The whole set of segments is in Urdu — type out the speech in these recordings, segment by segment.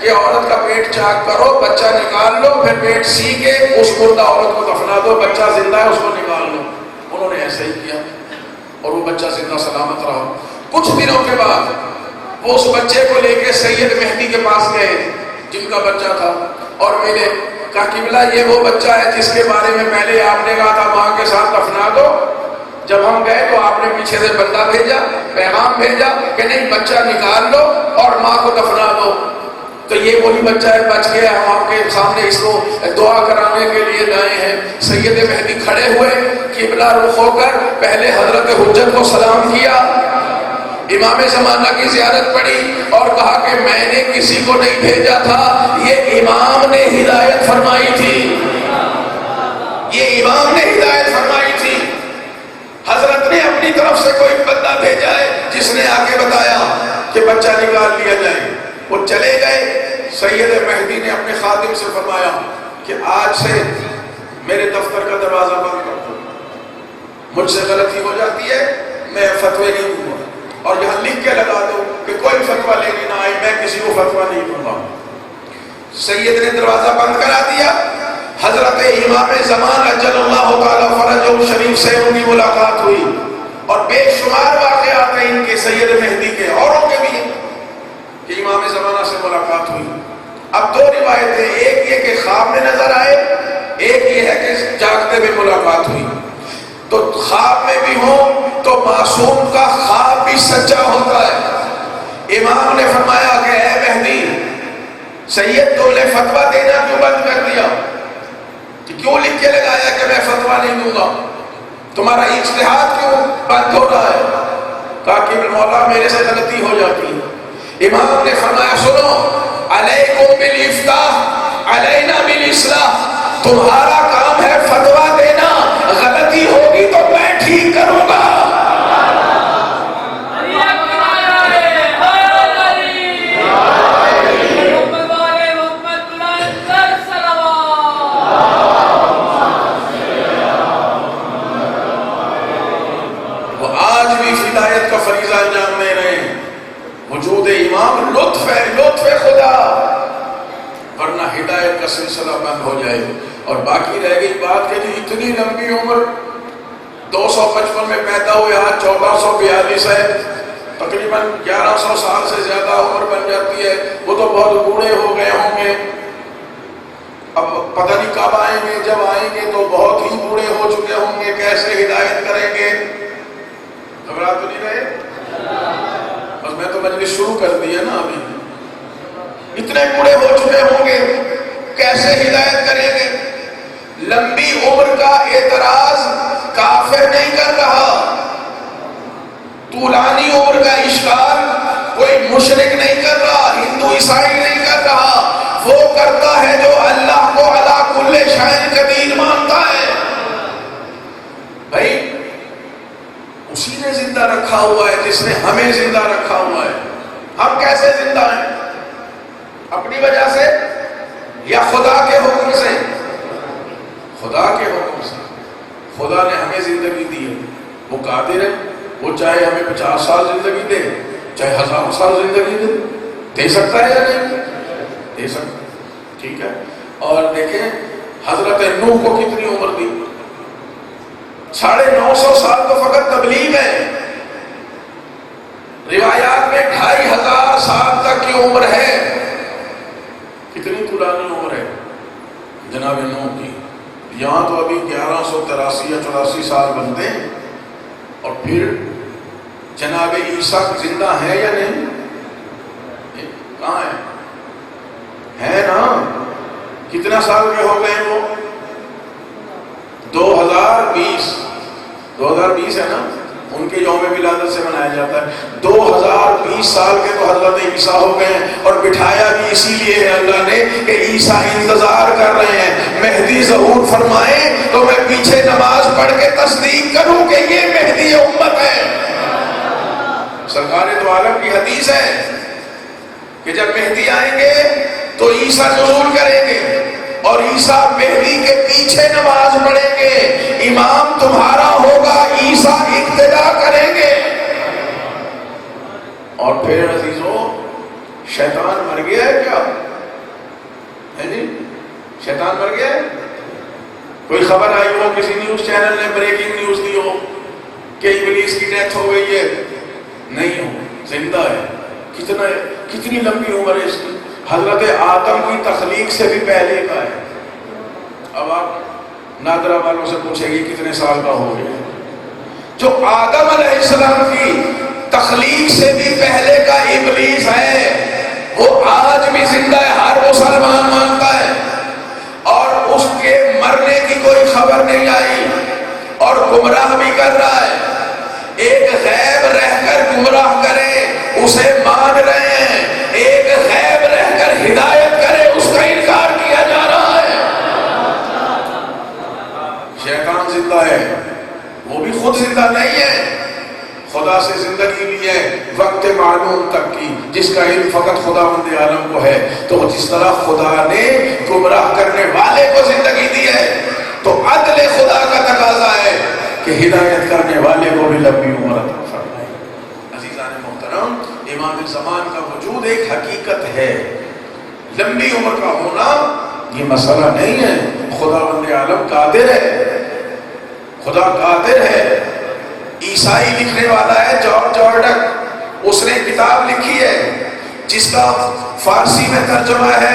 کہ عورت کا پیٹ چاک کرو، بچہ نکال لو، پھر پیٹ سی کے اس مردہ عورت کو دفنا دو، بچہ زندہ ہے اس کو نکال لو۔ انہوں نے ایسے ہی کیا اور وہ بچہ زندہ سلامت رہا۔ کچھ دنوں کے بعد وہ اس بچے کو لے کے سید مہدی کے پاس گئے جن کا بچہ تھا، اور ملے، کہا قبلہ یہ وہ بچہ ہے جس کے بارے میں پہلے آپ نے کہا تھا ماں کے ساتھ دفنا دو۔ جب ہم گئے تو آپ نے پیچھے سے بندہ بھیجا، پیغام بھیجا کہ نہیں بچہ نکال لو اور ماں کو دفنا دو۔ تو یہ وہی بچہ ہے، بچ گیا، ہم آپ کے سامنے اس کو دعا کرانے کے لیے لائے ہیں۔ سید مہدی کھڑے ہوئے، قبلہ رخ ہو کر پہلے حضرت حجت کو سلام کیا، امام زمانہ کی زیارت پڑھی اور کہا کہ میں نے کسی کو نہیں بھیجا تھا، یہ امام نے ہدایت فرمائی تھی، یہ امام نے ہدایت فرمائی تھی۔ حضرت نے اپنی طرف سے کوئی بندہ بھیجا ہے جس نے آگے بتایا کہ بچہ نکال لیا جائے۔ وہ چلے گئے، سید مہدی نے اپنے خادم سے فرمایا کہ آج سے میرے دفتر کا دروازہ بند کر دو، مجھ سے غلطی ہو جاتی ہے، میں فتوی نہیں دوں گا، اور یہاں لکھ کے لگا دو کہ کوئی فتویٰ لینے نہ آئے، میں کسی کو فتویٰ نہیں دوں گا۔ سید نے دروازہ بند کرا دیا۔ حضرت امام زمان اجل اللہ تعالی فرجہ شریف سے ان کی ملاقات ہوئی، اور بے شمار واقعات ہیں ان کے سید مہدی کے، اوروں کے بھی، کہ امام زمانہ سے ملاقات ہوئی۔ اب دو روایتیں، ایک یہ کہ خواب میں نظر آئے، ایک یہ ہے کہ جاگتے میں ملاقات ہوئی۔ تو خواب میں بھی ہوں تو معصوم کا خواب بھی سچا ہوتا ہے۔ امام نے فرمایا کہ اے مہدی، سید تم نے فتویٰ دینا کیوں بند کر دیا؟ کیوں لکھ کے لگایا کہ میں فتویٰ نہیں دوں گا؟ تمہارا اجتہاد کیوں بند ہو رہا ہے؟ تاکہ مولا میرے سے غلطی ہو جاتی ہے۔ امام نے فرمایا سنو، علیکم بالافتاء علینا بالاصلاح، تمہارا کام ہے فتویٰ دینا، غلطی ہوگی تو میں ٹھیک کروں گا۔ وہ آج بھی ہدایت کا فریضہ انجام دے رہے ہیں۔ وجود امام لطف ہے، لطف خدا، ورنہ ہدایت کا سلسلہ بند ہو جائے۔ اور باقی رہ گئی بات کہ اتنی لمبی عمر، 255 میں پیدا ہوئے، آج 1442 ہے، تقریباً 1100 سال سے زیادہ عمر بن جاتی ہے۔ وہ تو بہت بوڑھے ہو گئے ہوں گے، اب پتہ نہیں کب آئیں گے، جب آئیں گے تو بہت ہی بوڑھے ہو چکے ہوں گے، کیسے ہدایت کریں گے؟ گھبرا تو نہیں رہے؟ بس میں تو مجلس شروع کر دی ہے نا، ابھی اتنے بوڑھے ہو چکے ہوں گے، کیسے ہدایت کریں گے؟ لمبی عمر کا اعتراض کافر نہیں کر رہا، طولانی عمر کا اشکال کوئی مشرک نہیں کر رہا، ہندو عیسائی نہیں کر رہا، وہ کرتا ہے جو اللہ کو علی کل شیء قدیر مانتا ہے۔ بھائی اسی نے زندہ رکھا ہوا ہے جس نے ہمیں زندہ رکھا ہوا ہے۔ ہم کیسے زندہ ہیں؟ اپنی وجہ سے یا خدا کے حکم سے؟ خدا کے حکم سے۔ خدا نے ہمیں زندگی دی ہے، وہ قادر ہے، وہ چاہے ہمیں 50 سال زندگی دے، چاہے 1000 سال زندگی دے سکتا ہے یا نہیں؟ دے سکتا ہے، ٹھیک ہے۔ اور دیکھیں حضرت نوح کو کتنی عمر دی؟ 950 سال تو فقط تبلیغ ہے۔ روایات میں 2500 سال تک کی عمر ہے۔ کتنی طولانی عمر ہے جناب نوح کی۔ یہاں تو ابھی 1183 یا 84 سال بنتے ہیں، اور پھر جناب عیسیٰ زندہ ہے یا نہیں؟ کہاں ہے نا؟ کتنا سال کے ہو گئے وہ؟ 2020 ہے نا، ان کے یوم ولادت سے منایا جاتا ہے۔ 2020 سال کے تو حضرت عیسیٰ ہو گئے ہیں، اور بٹھایا بھی اسی لیے ہے اللہ نے کہ عیسیٰ انتظار کر رہے ہیں مہدی ظہور فرمائے تو میں پیچھے نماز پڑھ کے تصدیق کروں کہ یہ مہدی امت ہے۔ سرکار دو عالم کی حدیث ہے کہ جب مہدی آئیں گے تو عیسیٰ ظہور کریں گے، اور عیسیٰ مہدی کے پیچھے نماز پڑھیں گے، امام تمہارا ہوگا، عیسیٰ اقتدا کریں گے۔ اور پھر عزیزوں شیطان مر گیا ہے کیا؟ شیطان مر گیا ہے؟ کوئی خبر آئی ہو، کسی نیوز چینل نے بریکنگ نیوز دی ہو کہ ابلیس کی ڈیتھ ہو گئی ہے؟ نہیں ہو، زندہ ہے۔ کتنی لمبی عمر ہے اس کی، حضرت آدم کی تخلیق سے بھی پہلے کا ہے۔ اب آپ نادرہ والوں سے پوچھیں گے کتنے سال کا ہو گیا؟ جو آدم علیہ السلام کی تخلیق سے بھی پہلے کا ابلیس ہے، وہ آج بھی زندہ ہے، ہر مسلمان مانتا ہے، اور اس کے مرنے کی کوئی خبر نہیں آئی اور گمراہ بھی کر رہا ہے۔ ایک غیب رہ کر گمراہ کرے اسے مان رہے ہیں، ایک غیب رہ کر ہدایت کرے اس کا انکار کیا جا رہا ہے۔ شیطان زندہ ہے، وہ بھی خود زندہ نہیں ہے، خدا سے زندگی لی ہے وقت معلوم تک کی، جس کا علم فقط خداوند عالم کو ہے۔ تو جس طرح خدا نے گمراہ کرنے والے کو زندگی دی ہے، تو عدل خدا کا تقاضا ہے کہ ہدایت کرنے والے کو بھی لمبی عمر عطا فرمائے۔ عزیزان محترم، امام زمان کا وجود ایک حقیقت ہے، لمبی عمر کا ہونا یہ مسئلہ نہیں ہے۔ خداوند عالم قادر ہے، خدا قادر ہے۔ عیسائی لکھنے والا ہے جارج آرڈک، اس نے کتاب لکھی ہے جس کا فارسی میں ترجمہ ہے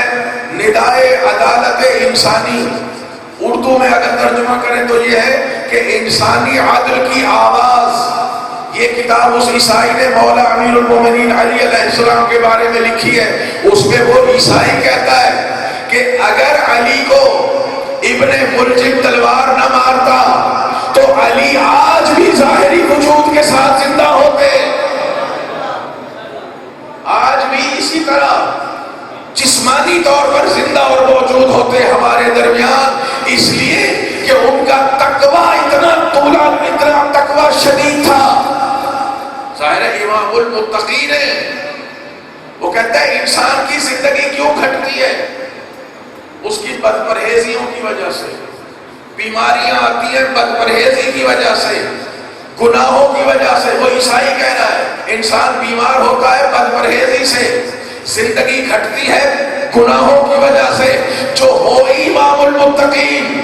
ندائے عدالت انسانی۔ اردو میں اگر ترجمہ کریں تو یہ ہے کہ انسانی عدل کی آواز۔ یہ کتاب اس عیسائی نے مولا امیر المومنین علی علیہ السلام کے بارے میں لکھی ہے۔ اس میں وہ عیسائی کہتا ہے کہ اگر علی کو ابن ملجم تلوار نہ مارتا تو علی آج بھی ظاہری وجود کے ساتھ زندہ ہوتے، آج بھی اسی طرح جسمانی طور پر زندہ اور موجود ہوتے ہمارے درمیان، اس لیے کہ ان کا تقویٰ اتنا تقویٰ شدید تھا۔ ظاہر امام المتقین ہے، وہ کہتا ہے انسان کی زندگی کیوں گھٹتی ہے؟ اس کی بد پرہیزیوں کی وجہ سے، بیماریاں آتی ہیں بد پرہیزی کی وجہ سے، گناہوں کی وجہ سے۔ وہ عیسائی کہہ رہا ہے انسان بیمار ہوتا ہے بد پرہیزی سے، زندگی گھٹتی ہے گناہوں کی وجہ سے۔ جو ہو امام المتقین،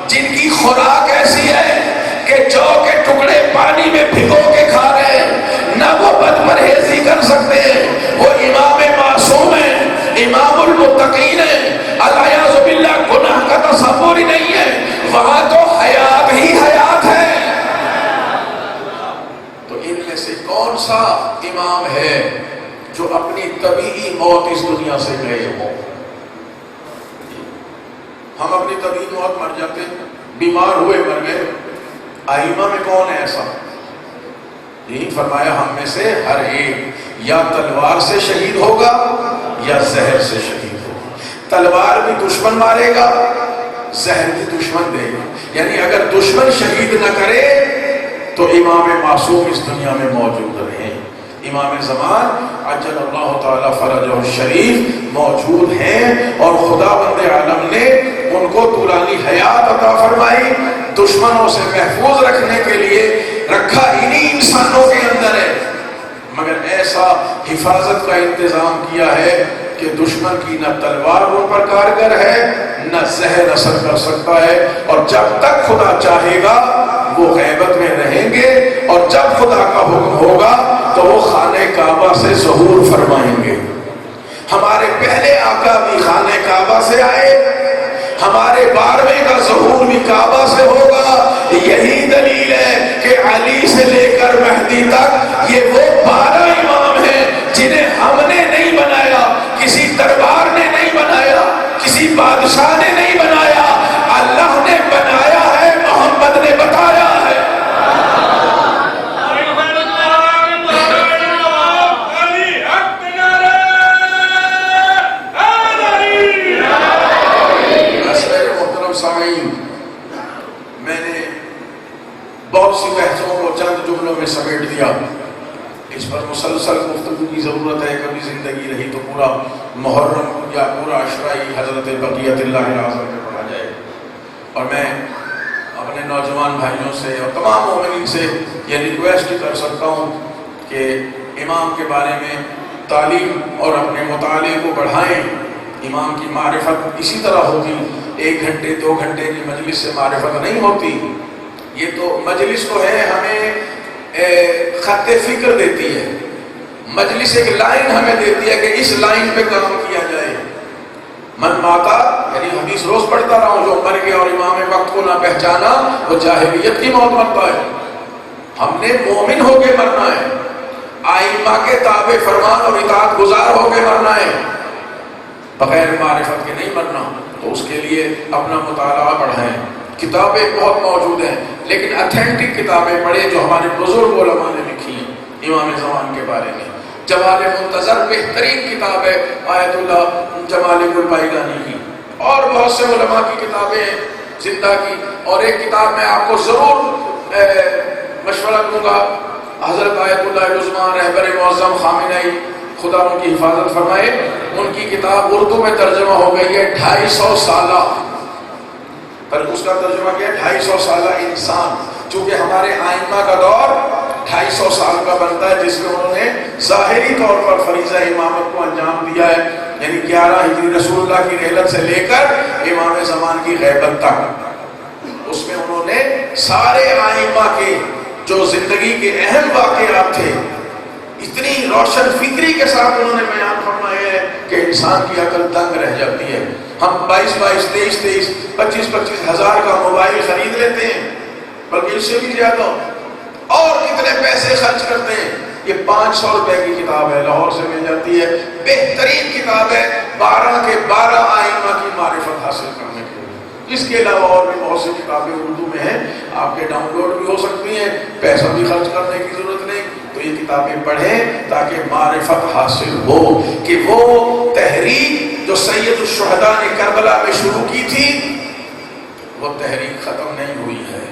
جن کی خوراک ایسی ہے کہ جو کے ٹکڑے پانی میں بھگو کے کھا رہے ہیں، نہ وہ بد پرہیزی کر سکتے ہیں، وہ امام معصوم ہیں، امام المتقین ہیں، الیاذ باللہ گناہ کا تصور ہی نہیں ہے، وہاں تو حیات ہی حیات ہے۔ تو ان میں سے کون سا امام ہے جو اپنی طبیعی موت اس دنیا سے گئے ہو؟ ہم اپنی طبیعی موت مر جاتے ہیں، بیمار ہوئے مر گئے۔ ائمہ میں کون ہے ایسا؟ یہی فرمایا ہم میں سے ہر ایک یا تلوار سے شہید ہوگا یا زہر سے شہید ہوگا۔ تلوار بھی دشمن مارے گا، زہر بھی دشمن دے گا۔ یعنی اگر دشمن شہید نہ کرے تو امام معصوم اس دنیا میں موجود رہے۔ امام زمان عجل اللہ تعالی فرجہ الشریف موجود ہیں، اور خداوند عالم نے ان کو طولانی حیات عطا فرمائی، دشمنوں سے محفوظ رکھنے کے لیے رکھا انہی انسانوں کے اندر ہے، مگر ایسا حفاظت کا انتظام کیا ہے کہ دشمن کی نہ تلوار ان پر کارگر ہے نہ زہر اثر کر سکتا ہے، اور جب تک خدا چاہے گا وہ غیبت میں رہیں گے، اور جب خدا کا حکم ہوگا تو وہ خانہ کعبہ سے ظہور فرمائیں گے۔ ہمارے پہلے آقا بھی خانہ کعبہ سے آئے، ہمارے 12ویں کا ظہور بھی کعبہ سے ہوگا۔ یہی دلیل ہے کہ علی سے لے کر مہدی تک یہ وہ 12 امام ہیں جنہیں ہم نے نہیں بنایا، کسی دربار نے نہیں بنایا، کسی بادشاہ نے نہیں بنایا، اللہ نے بنایا ہے، محمد نے بتایا ہے۔ میں نے بہت سی بحثوں کو چند جملوں میں سمیٹ دیا، اس پر مسلسل گفتگو کی ضرورت ہے، کبھی زندگی رہی تو پورا محرم یا پورا عشرائی حضرت بقیت اللہ اعظم میں پڑھا جائے۔ اور میں اپنے نوجوان بھائیوں سے اور تمام مومنین سے یہ ریکویسٹ کر سکتا ہوں کہ امام کے بارے میں تعلیم اور اپنے مطالعے کو بڑھائیں، امام کی معرفت اسی طرح ہوگی، 1 گھنٹے 2 گھنٹے کی مجلس سے معرفت نہیں ہوتی. یہ تو مجلس تو ہے ہمیں خط فکر دیتی ہے، مجلس ایک لائن ہمیں دیتی ہے کہ اس لائن پہ کام کیا جائے. من ماتا یعنی حدیث روز پڑھتا رہا ہوں، جو مر گیا اور امام وقت کو نہ پہچانا وہ جاہلیت کی موت مرتا ہے. ہم نے مومن ہو کے مرنا ہے، آئمہ کے تابع فرمان اور اطاعت گزار ہو کے مرنا ہے، بغیر معرفت کے نہیں مرنا. تو اس کے لیے اپنا مطالعہ بڑھائیں. کتابیں بہت موجود ہیں لیکن اتھینٹک کتابیں پڑھیں جو ہمارے بزرگ علماء نے لکھی ہیں امام زمان کے بارے میں. جمال منتظر بہترین کتاب ہے آیت اللہ جمال گلبائیگانی کی، اور بہت سے علماء کی کتابیں ہیں زندہ کی. اور ایک کتاب میں آپ کو ضرور مشورہ دوں گا، حضرت آیت اللہ عثمان رہبر معظم خامنہئی خدا ان کی حفاظت فرمائے، ان کی کتاب اردو میں ترجمہ ہو گئی ہے 250 سالہ، پر اس کا ترجمہ کیا ہے 250 سالہ انسان. چونکہ ہمارے آئمہ کا دور 250 سال کا بنتا ہے جس میں انہوں نے ظاہری طور پر فریضہ امامت کو انجام دیا ہے، یعنی 11 ہجری رسول اللہ کی رحلت سے لے کر امام زمان کی غیبت تک. اس میں انہوں نے سارے آئمہ کے جو زندگی کے اہم واقعات تھے اتنی روشن فکری کے ساتھ انہوں نے بیان فرمایا ہے کہ انسان کی عقل دنگ رہ جاتی ہے. ہم 22 23 25 ہزار کا موبائل خرید لیتے ہیں، بلکہ اس سے بھی زیادہ، اور کتنے پیسے خرچ کرتے ہیں. یہ 500 روپے کی کتاب ہے، لاہور سے مل جاتی ہے، بہترین کتاب ہے 12 کے 12 آئمہ کی معرفت حاصل کرنے کے لیے. اس کے علاوہ اور بھی بہت سی کتابیں اردو میں ہیں، آپ کے ڈاؤن لوڈ بھی ہو سکتی ہیں، پیسہ بھی خرچ کرنے کی ضرورت نہیں. تو یہ کتابیں پڑھیں تاکہ معرفت حاصل ہو کہ وہ تحریک جو سید الشہداء نے کربلا میں شروع کی تھی وہ تحریک ختم نہیں ہوئی ہے،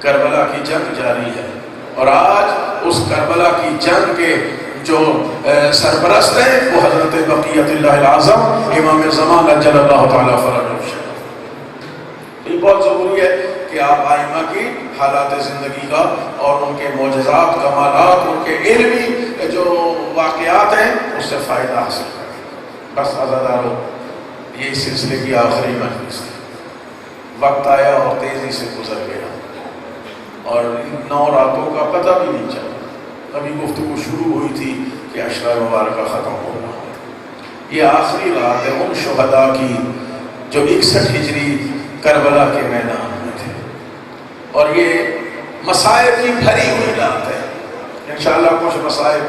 کربلا کی جنگ جاری ہے. اور آج اس کربلا کی جنگ کے جو سرپرست ہیں وہ حضرت بقیت اللہ العظم امام زمان اجل اللہ تعالیٰ فرجہ. یہ بہت ضروری ہے کہ آپ آئمہ کی حالات زندگی کا اور ان کے معجزات، کمالات، ان کے علمی جو واقعات ہیں اس سے فائدہ حاصل کریں. بس عزادارو، یہ اس سلسلے کی آخری مجلس ہے. وقت آیا اور تیزی سے گزر گیا اور 9 راتوں کا پتہ بھی نہیں چلا. ابھی گفتگو شروع ہوئی تھی کہ عشرہ مبارکہ ختم ہو رہا ہے. یہ آخری رات ہے ان شہداء کی جو 61 ہجری کربلا کے میدان میں تھے، اور یہ مصائب کی بھری ہوئی رات ہے. انشاءاللہ کچھ مصائب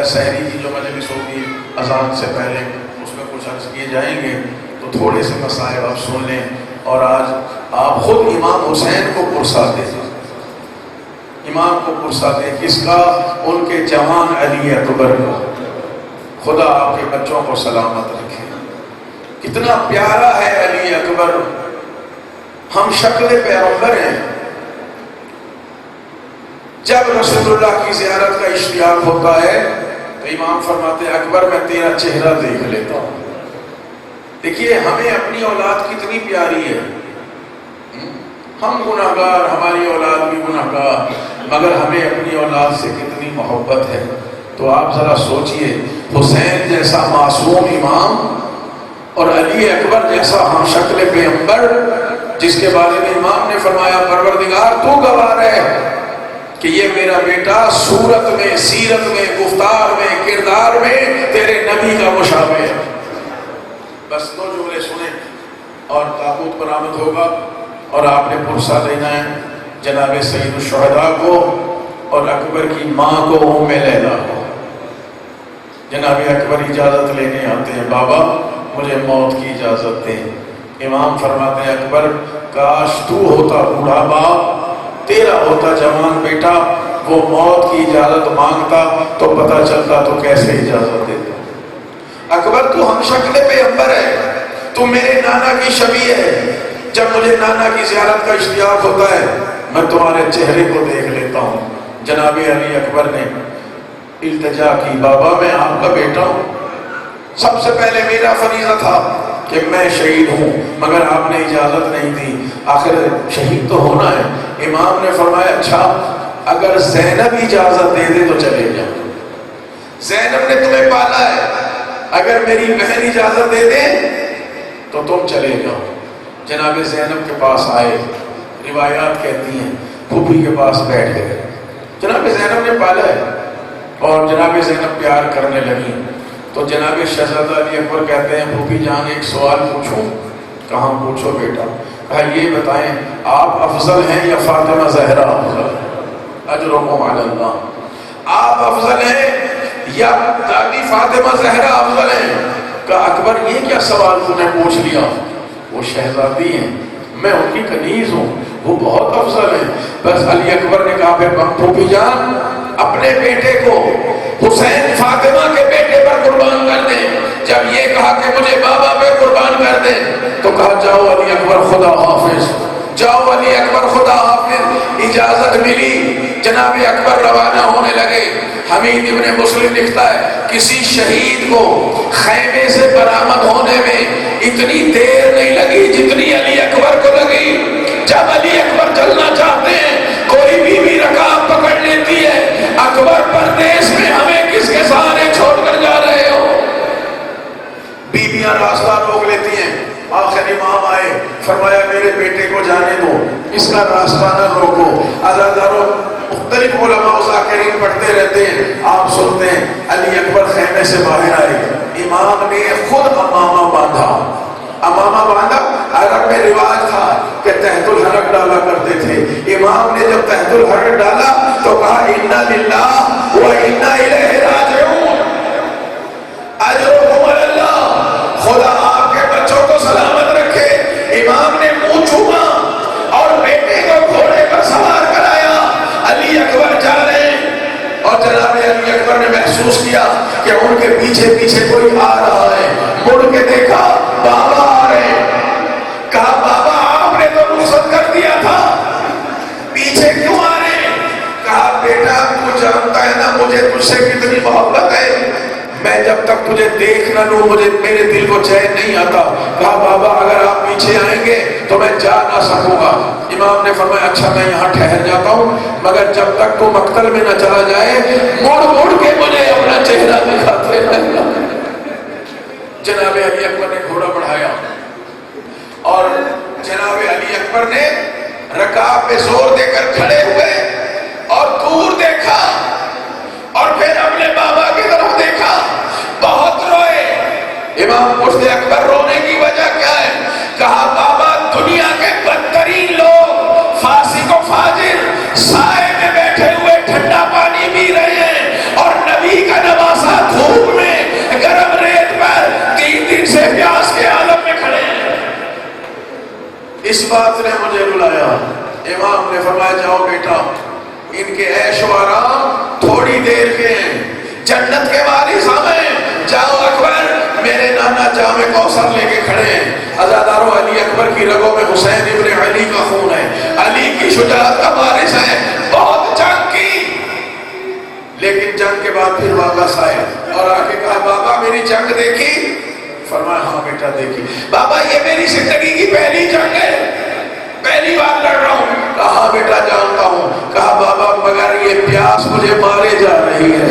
سحری کی جو مجلس ہوگی اذان سے پہلے اس میں کچھ عرض کیے جائیں گے، تو تھوڑے سے مصائب آپ سن لیں. اور آج آپ خود امام حسین کو پرسا دیں، امام کو پرسا دیں. کس کا؟ ان کے جوان علی اکبر کا. خدا آپ کے بچوں کو سلامت رکھے. کتنا پیارا ہے علی اکبر، ہم شکل پیغمبر ہیں. جب رسول اللہ کی زیارت کا اشتیاق ہوتا ہے تو امام فرماتے ہیں اکبر میں تیرا چہرہ دیکھ لیتا ہوں. دیکھیے ہمیں اپنی اولاد کتنی پیاری ہے. ہم گناہگار، ہماری اولاد بھی گناہگار، مگر ہمیں اپنی اولاد سے کتنی محبت ہے. تو آپ ذرا سوچئے، حسین جیسا معصوم امام اور علی اکبر جیسا ہم شکل پیغمبر، جس کے بارے میں امام نے فرمایا پروردگار تو گواہ ہے کہ یہ میرا بیٹا صورت میں، سیرت میں، گفتار میں، کردار میں تیرے نبی کا مشابہ ہے. بس 2 جملے سنیں اور تابوت برآمد ہوگا اور آپ نے پرسا دینا ہے جناب سید الشہداء کو اور اکبر کی ماں کو ام لیلا کو. جناب اکبر اجازت لینے آتے ہیں، بابا مجھے موت کی اجازت دیں. امام فرماتے ہیں اکبر کاش تو ہوتا بوڑھا باپ، تیرا ہوتا جوان بیٹا، وہ موت کی اجازت مانگتا تو پتہ چلتا تو کیسے اجازت دیتا. اکبر تو ہم شکل پیغمبر ہے، تو میرے نانا کی شبیہ ہے. جب مجھے نانا کی زیارت کا اشتیاق ہوتا ہے میں تمہارے چہرے کو دیکھ لیتا ہوں. جناب علی اکبر نے التجا کی، بابا میں آپ کا بیٹا ہوں، سب سے پہلے میرا فریضہ تھا کہ میں شہید ہوں، مگر آپ نے اجازت نہیں دی، آخر شہید تو ہونا ہے. امام نے فرمایا اچھا اگر زینب اجازت دے دے تو چلے جاؤ. زینب نے تمہیں پالا ہے، اگر میری بہن اجازت دے دے تو تم چلے جاؤ۔ جناب زینب کے پاس آئے، روایات کہتی ہیں پھوپھی کے پاس بیٹھ گئے۔ جناب زینب نے پالا ہے اور جناب زینب پیار کرنے لگی تو جناب شہزادہ علی اکبر کہتے ہیں پھوپھی جان ایک سوال پوچھوں؟ کہاں پوچھو بیٹا؟ کہا یہ بتائیں آپ افضل ہیں یا فاطمہ زہرا افضل ہے؟ اجرکم علی اللہ، آپ افضل ہیں یا دادی فاطمہ زہرا افضل ہیں؟ کہا اکبر یہ کیا سوال تو نے پوچھ لیا، وہ شہزادی ہیں، میں ان کی کنیز ہوں، وہ بہت افضل ہیں۔ بس علی اکبر نے کہا پھر پھوپھی جان اپنے بیٹے کو حسین فاطمہ کے بیٹے پر قربان کر دیں۔ جب یہ کہا کہ مجھے بابا پہ قربان کر دیں تو کہا جاؤ علی اکبر خدا حافظ، جاؤ علی اکبر خدا حافظ۔ اجازت ملی، جناب اکبر روانہ ہونے لگے۔ حمید ابن مسلم لکھتا ہے کسی شہید کو خیمے سے برآمد ہونے میں اتنی دیر نہیں لگی جتنی علی اکبر کو لگی۔ جب علی اکبر چلنا چاہتے ہیں کوئی بھی رکاب پکڑ لیتی ہے، اکبر پردیس میں ہمیں کس کے سہارے چھوڑ کر جا رہے ہو؟ بیویاں راستہ روک لیتی ہیں۔ آخر امام آئے، فرمایا میرے بیٹے کو جانے دو، اس کا راستہ نہ روکو۔ عزاداروں مختلف علماء ذاکرین پڑھتے رہتے ہیں، آپ سنتے ہیں علی اکبر خیمے سے باہر آئے، امام نے خود امامہ باندھا۔ امامہ باندھا، عرب میں رواج تھا کہ تحت الحرک ڈالا کرتے تھے۔ امام نے جب تحت الحرک ڈالا تو کہا انا للہ و انا الیہ راجعون، اجرکم علی اللہ، خدا آپ کے بچوں کو سلامت رکھے۔ امام نے منہ چوما اور بیٹے کو گھوڑے پر سوار کرایا۔ علی اکبر جا رہے ہیں اور جناب علی اکبر نے محسوس کیا کہ ان کے پیچھے پیچھے کوئی آ رہا ہے۔ مڑ کے دیکھا بابا آ رہے ہیں۔ کہا بابا آپ نے تو رخصت کر دیا تھا، پیچھے کیوں آ رہے ہیں؟ کہا بیٹا تو جانتا ہے نا مجھے تجھ سے کتنی محبت ہے، میں جب تک تجھے دیکھ نہ لوں مجھے میرے دل کو چین نہیں آتا۔ کہا بابا اگر آپ پیچھے آئیں گے تو میں جا نہ سکوں گا۔ امام نے فرمایا اچھا میں یہاں ٹھہر جاتا ہوں، مگر جب تک تو مقتل میں نہ چلا جائے مڑ مڑ کے مجھے اپنا چہرہ دکھاتے رہنا۔ جناب علی اکبر نے گھوڑا بڑھایا اور جناب علی اکبر نے رکاب پہ زور دے کر کھڑے ہوئے اور دور دیکھا اور پھر اپنے بابا کی طرف دیکھا، بہت روئے۔ امام پوچھتے اکبر رونے کی وجہ کیا ہے؟ کہا بابا دنیا کے بدترین لوگ فاسق و فاجر سائے میں بیٹھے ہوئے ٹھنڈا پانی پی رہے ہیں اور نبی کا نواسا دھوپ میں گرم ریت پر 3 دن سے پیاس کے عالم میں کھڑے ہیں۔ اس بات نے مجھے رلایا۔ امام نے فرمایا جاؤ بیٹا ان کے عیش و آرام تھوڑی دیر کے ہیں، جنت کے وارث ہمیں، جاؤ اکبر میرے نانا جامع کوثر لے کے کھڑے ہیں۔ عزادارو علی اکبر کی رگوں میں حسین ابن علی کا خون ہے، علی کی شجاعت کا وارث ہے، بہت جنگ کی، لیکن جنگ کے بعد پھر واپس آئے اور آ کے کہا بابا میری جنگ دیکھی؟ فرمایا ہاں بیٹا دیکھی۔ بابا یہ میری زندگی کی پہلی جنگ ہے، پہلی بار لڑ رہا ہوں۔ کہا بیٹا جانتا ہوں۔ کہا بابا مگر یہ پیاس مجھے مارے جا رہی ہے،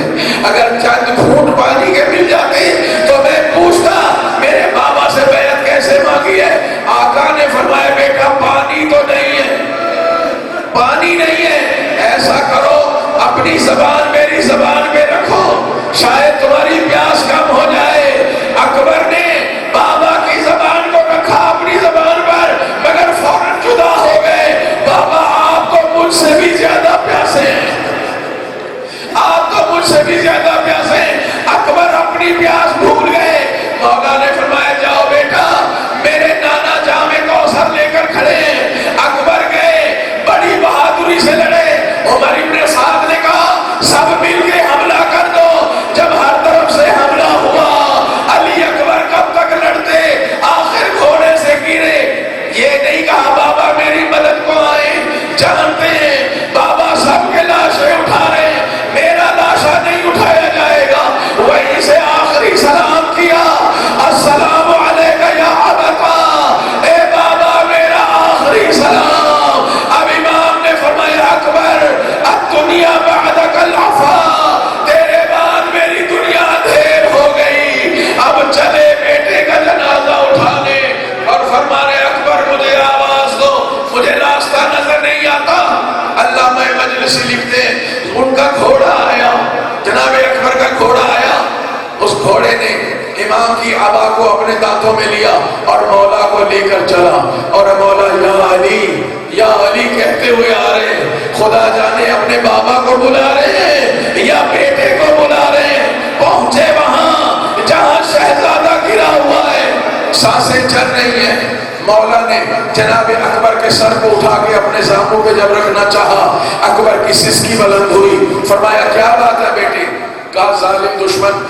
اگر چند گھونٹ پانی کے مل جاتے تو میں پوچھتا میرے بابا سے بیعت کیسے مانگی ہے؟ آقا نے فرمایا بیٹا پانی تو نہیں ہے، پانی نہیں ہے، ایسا کرو اپنی زبان میری زبان پہ رکھو شاید تمہاری پیاس کم ہو جائے۔ اکبر نے بابا کی زبان کو رکھا اپنی زبان پر مگر فوراً جدا ہو گئے۔ بابا آپ تو مجھ سے بھی زیادہ پیاسے ہیں، آپ تو مجھ سے بھی زیادہ پیاسے ہیں۔ اکبر اپنی پیاس مولا کو اپنے دانتوں میں لیا اور مولا کو لے کر چلا، اور مولا یا علی کہتے ہوئے آ رہے ہیں۔ خدا جانے اپنے بابا کو بلا رہے ہیں یا بیٹے کو بلا رہے ہیں۔ پہنچے وہاں جہاں شہزادہ گرا ہوا ہے، سانسیں چل رہی ہیں۔ مولا نے جناب اکبر کے سر کو اٹھا کے اپنے زانگوں پہ جب رکھنا چاہا، اکبر کی سسکی بلند ہوئی۔ فرمایا کیا بات ہے بیٹے؟ کہا ظالم دشمن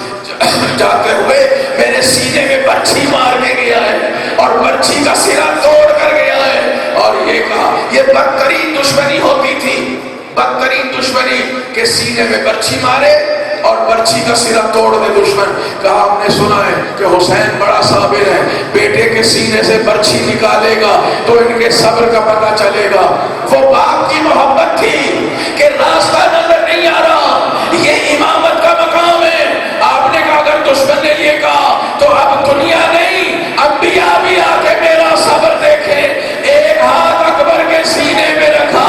جاتے ہوئے میرے سینے میں برچھی مار کے گیا ہے اور برچھی کا سرا توڑ کر گیا ہے۔ اور یہ کہا یہ بدترین دشمنی ہوتی تھی، بدترین دشمنی کہ سینے میں برچھی مارے اور برچھی کا سرا توڑ دے دشمن۔ کہا ہم نے سنا ہے کہ حسین بڑا صابر ہے، بیٹے کے سینے سے برچھی نکالے گا تو ان کے صبر کا پتہ چلے گا۔ وہ باپ کی محبت تھی کہ راستہ نظر نہیں آ رہا، یہ امامت کا مقام ہے۔ آپ نے کہا اگر دشمن نے یہ کہا تو اب دنیا نہیں، انبیاء بھی آ کے میرا صبر دیکھیں۔ ایک ہاتھ اکبر کے سینے میں رکھا،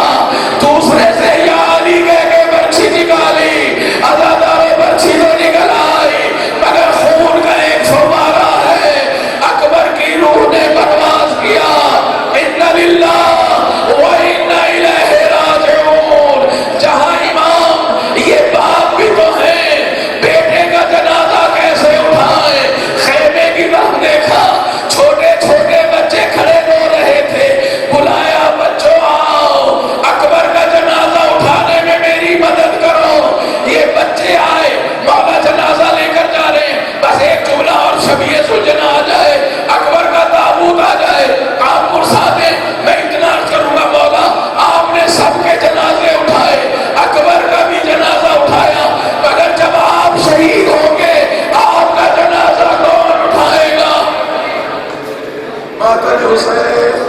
دوسرے سے یا علی کہہ کے برچھی نکالی، عزادار برچھی تو نکل آئی مگر خون کا ایک فوارہ ہے۔ اکبر کی روح نے پرواز کیا، اِنَّ لِلَّهِ وَإِنَّ إِلَيْهِ راجعون۔ جہاں امام یہ باپ بھی تو ہے، بیٹے کا جنازہ کیسے اٹھائے؟ خیمے کی طرف دیکھا، چھوٹے چھوٹے بچے کھڑے رو رہے تھے، بلایا بچوں آؤ اکبر کا جنازہ اٹھانے میں میری مدد کرو۔ یہ بچے آئے، مولا جنازہ لے کر جا رہے ہیں، بس ایک جملہ اور شبیہ سلجھنا آ جائے، اکبر کا تابوت آ جائے، آپ مرسا دیں۔ میں اتنا عرض کروں گا مولا آپ نے سب کے جنازے اٹھائے، اکبر کا بھی جنازہ اٹھایا، مگر جب آپ شہید ہوں گے آپ کا جنازہ کون اٹھائے گا؟ ماتم حسین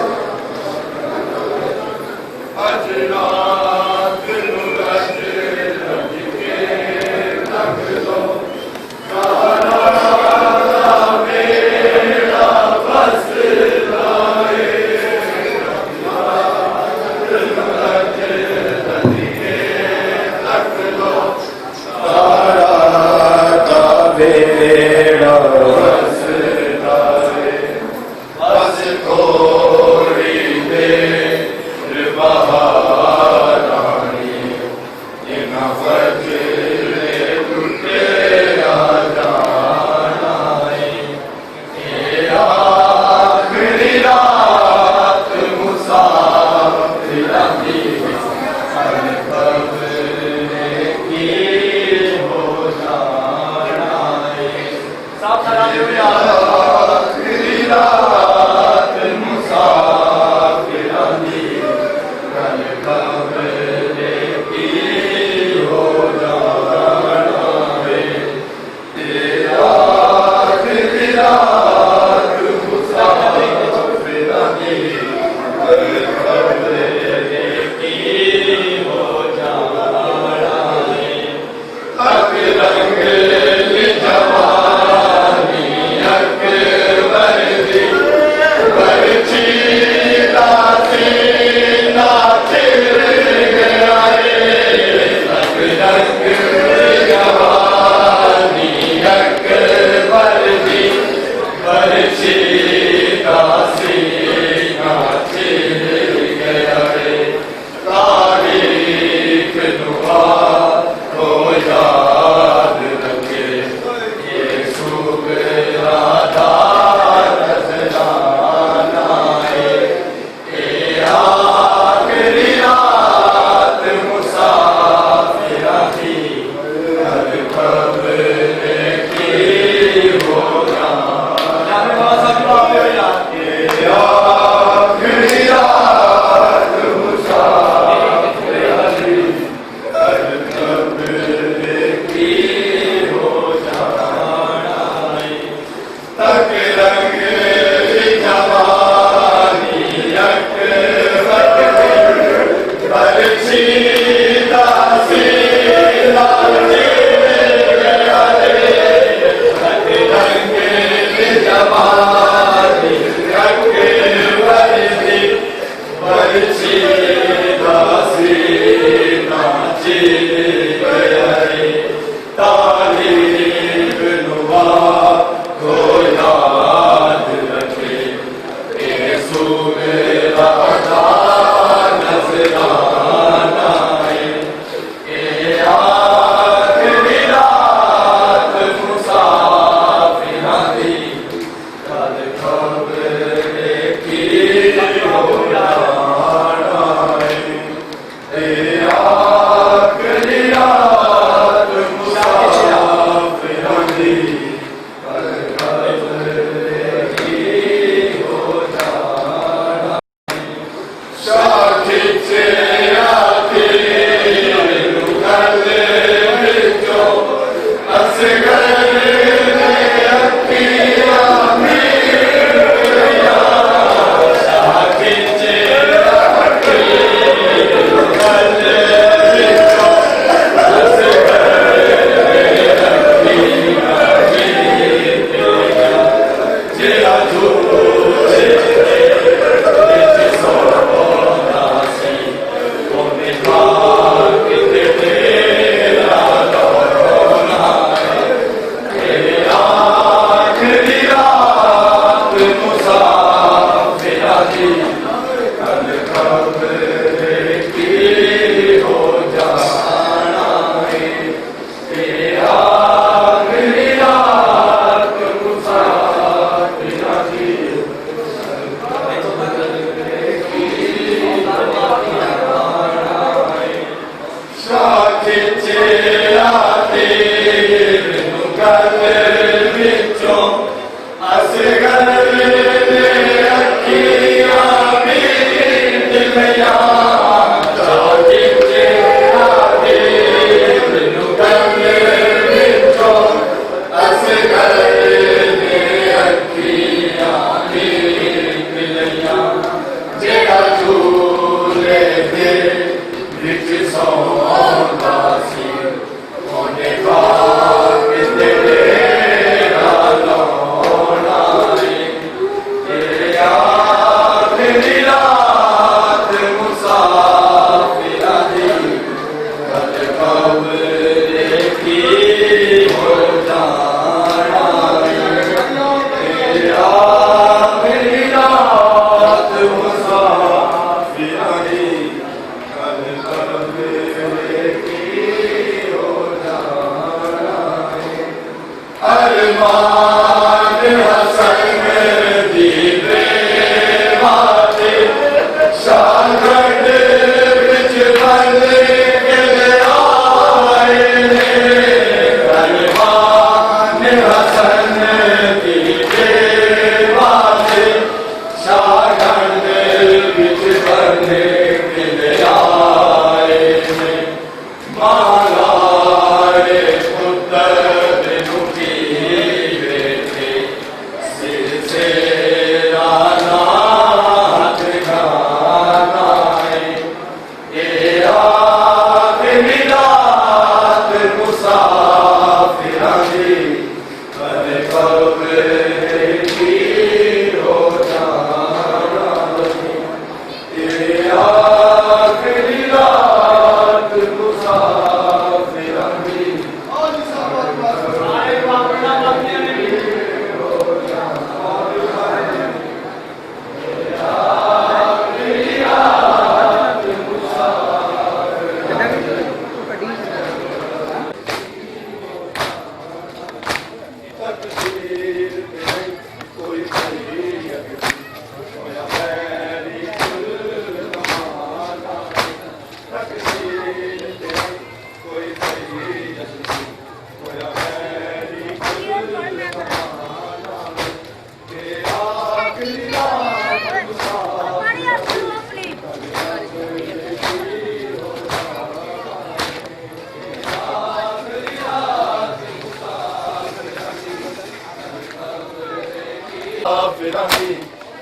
بس کو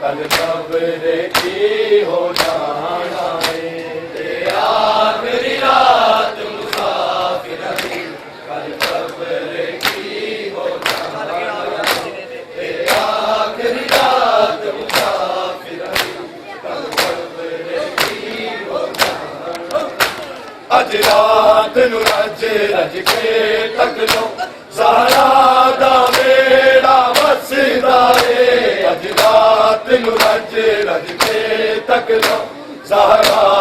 کل قبر کی ہو جانا ہے آخری رات مسافر کی کل قبر کی ہو جانا ہے آخری رات مسافر کی کل قبر کی ہو جانا اج رات نو رج رج کے تک لو زہرا دا بیڑا وسدا ہے اج رات نو رج رج کے تک لو زہرا